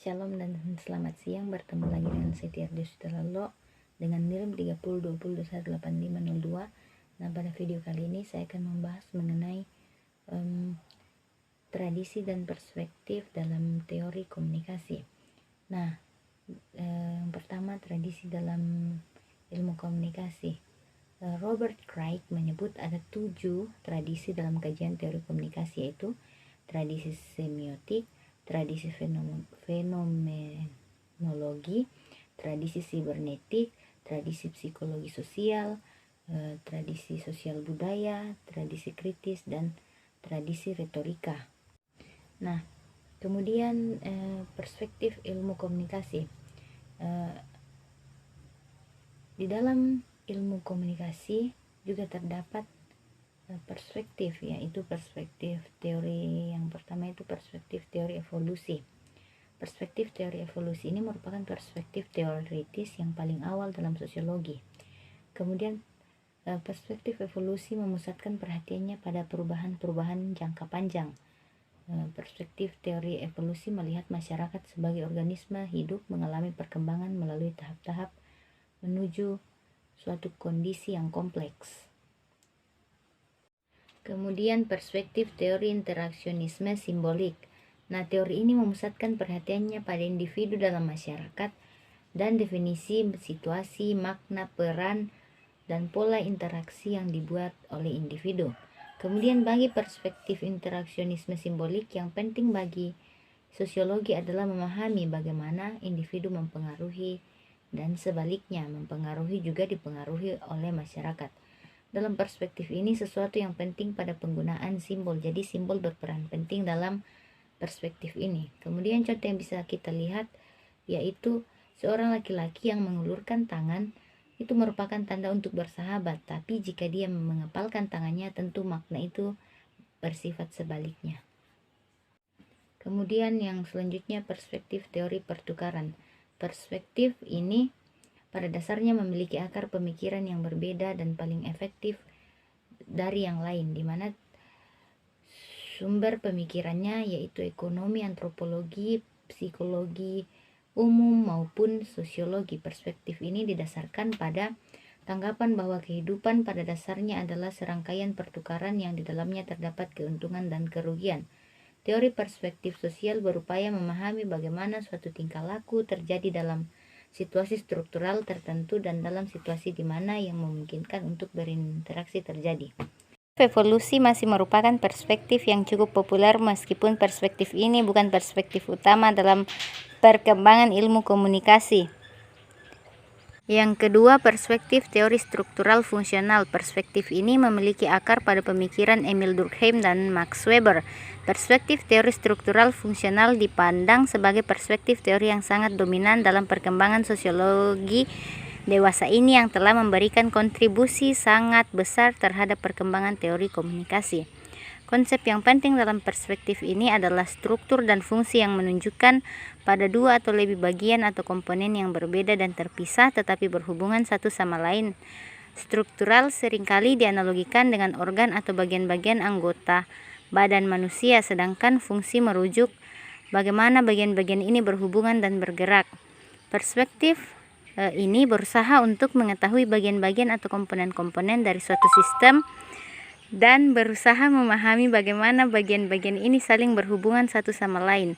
Shalom dan selamat siang. Bertemu lagi dengan saya Tiardi Sudaralo dengan NIM 3020218502. Nah, pada video kali ini saya akan membahas mengenai tradisi dan perspektif dalam teori komunikasi. Nah, yang pertama, tradisi dalam ilmu komunikasi. Robert Craig menyebut ada 7 tradisi dalam kajian teori komunikasi, yaitu tradisi semiotik, tradisi fenomenologi, tradisi sibernetik, tradisi psikologi sosial, tradisi sosial budaya, tradisi kritis, dan tradisi retorika. Nah, kemudian perspektif ilmu komunikasi. Di dalam ilmu komunikasi juga terdapat perspektif, yaitu perspektif teori yang pertama, itu perspektif teori evolusi. Perspektif teori evolusi ini merupakan perspektif teoritis yang paling awal dalam sosiologi. Kemudian perspektif evolusi memusatkan perhatiannya pada perubahan-perubahan jangka panjang. Perspektif teori evolusi melihat masyarakat sebagai organisme hidup mengalami perkembangan melalui tahap-tahap menuju suatu kondisi yang kompleks. Kemudian perspektif teori interaksionisme simbolik. Nah, teori ini memusatkan perhatiannya pada individu dalam masyarakat dan definisi situasi, makna, peran, dan pola interaksi yang dibuat oleh individu. Kemudian bagi perspektif interaksionisme simbolik, yang penting bagi sosiologi adalah memahami bagaimana individu mempengaruhi dan sebaliknya, mempengaruhi juga dipengaruhi oleh masyarakat. Dalam perspektif ini, sesuatu yang penting pada penggunaan simbol. Jadi simbol berperan penting dalam perspektif ini. Kemudian contoh yang bisa kita lihat yaitu seorang laki-laki yang mengulurkan tangan itu merupakan tanda untuk bersahabat, tapi jika dia mengepalkan tangannya, tentu makna itu bersifat sebaliknya. Kemudian yang selanjutnya perspektif teori pertukaran. Perspektif ini pada dasarnya memiliki akar pemikiran yang berbeda dan paling efektif dari yang lain, di mana sumber pemikirannya yaitu ekonomi, antropologi, psikologi umum maupun sosiologi. Perspektif ini didasarkan pada tanggapan bahwa kehidupan pada dasarnya adalah serangkaian pertukaran yang di dalamnya terdapat keuntungan dan kerugian. Teori perspektif sosial berupaya memahami bagaimana suatu tingkah laku terjadi dalam situasi struktural tertentu dan dalam situasi di mana yang memungkinkan untuk berinteraksi terjadi. Evolusi masih merupakan perspektif yang cukup populer, meskipun perspektif ini bukan perspektif utama dalam perkembangan ilmu komunikasi. Yang kedua, perspektif teori struktural fungsional. Perspektif ini memiliki akar pada pemikiran Emil Durkheim dan Max Weber. Perspektif teori struktural fungsional dipandang sebagai perspektif teori yang sangat dominan dalam perkembangan sosiologi dewasa ini, yang telah memberikan kontribusi sangat besar terhadap perkembangan teori komunikasi. Konsep yang penting dalam perspektif ini adalah struktur dan fungsi yang menunjukkan pada dua atau lebih bagian atau komponen yang berbeda dan terpisah tetapi berhubungan satu sama lain. Struktural seringkali dianalogikan dengan organ atau bagian-bagian anggota badan manusia, sedangkan fungsi merujuk bagaimana bagian-bagian ini berhubungan dan bergerak. Perspektif ini berusaha untuk mengetahui bagian-bagian atau komponen-komponen dari suatu sistem dan berusaha memahami bagaimana bagian-bagian ini saling berhubungan satu sama lain.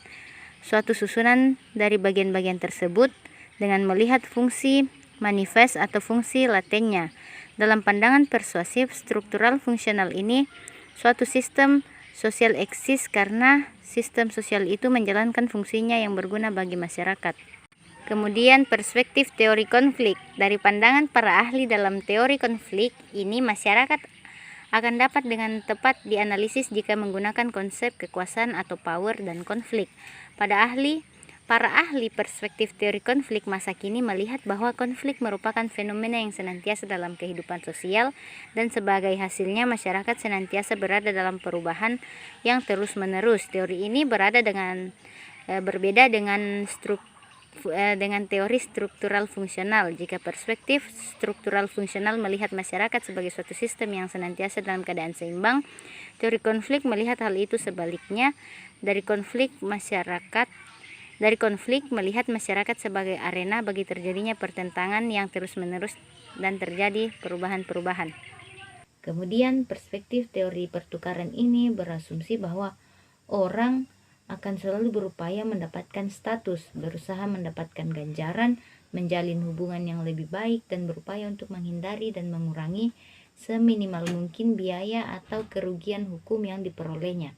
Suatu susunan dari bagian-bagian tersebut dengan melihat fungsi manifest atau fungsi latennya. Dalam pandangan persuasif struktural fungsional ini, suatu sistem sosial eksis karena sistem sosial itu menjalankan fungsinya yang berguna bagi masyarakat. Kemudian perspektif teori konflik. Dari pandangan para ahli dalam teori konflik ini, masyarakat akan dapat dengan tepat dianalisis jika menggunakan konsep kekuasaan atau power dan konflik. Para ahli perspektif teori konflik masa kini melihat bahwa konflik merupakan fenomena yang senantiasa dalam kehidupan sosial, dan sebagai hasilnya masyarakat senantiasa berada dalam perubahan yang terus-menerus. Teori ini berbeda dengan teori struktural fungsional. Jika perspektif struktural fungsional melihat masyarakat sebagai suatu sistem yang senantiasa dalam keadaan seimbang, teori konflik melihat hal itu sebaliknya. Dari konflik, masyarakat dari konflik, melihat masyarakat sebagai arena bagi terjadinya pertentangan yang terus-menerus dan terjadi perubahan-perubahan. Kemudian perspektif teori pertukaran ini berasumsi bahwa orang akan selalu berupaya mendapatkan status, berusaha mendapatkan ganjaran, menjalin hubungan yang lebih baik, dan berupaya untuk menghindari dan mengurangi seminimal mungkin biaya atau kerugian hukum yang diperolehnya.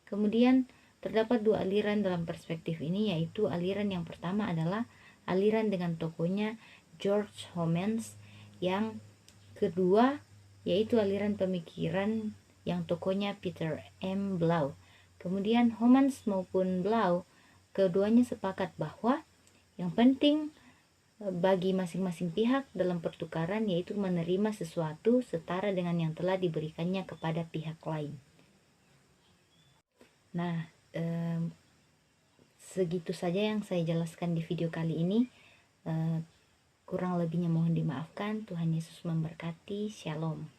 Kemudian terdapat dua aliran dalam perspektif ini, yaitu aliran yang pertama adalah aliran dengan tokohnya George Homans, yang kedua yaitu aliran pemikiran yang tokohnya Peter M. Blau. Kemudian Homans maupun Blau keduanya sepakat bahwa yang penting bagi masing-masing pihak dalam pertukaran yaitu menerima sesuatu setara dengan yang telah diberikannya kepada pihak lain. Nah, segitu saja yang saya jelaskan di video kali ini. Kurang lebihnya mohon dimaafkan. Tuhan Yesus memberkati. Shalom.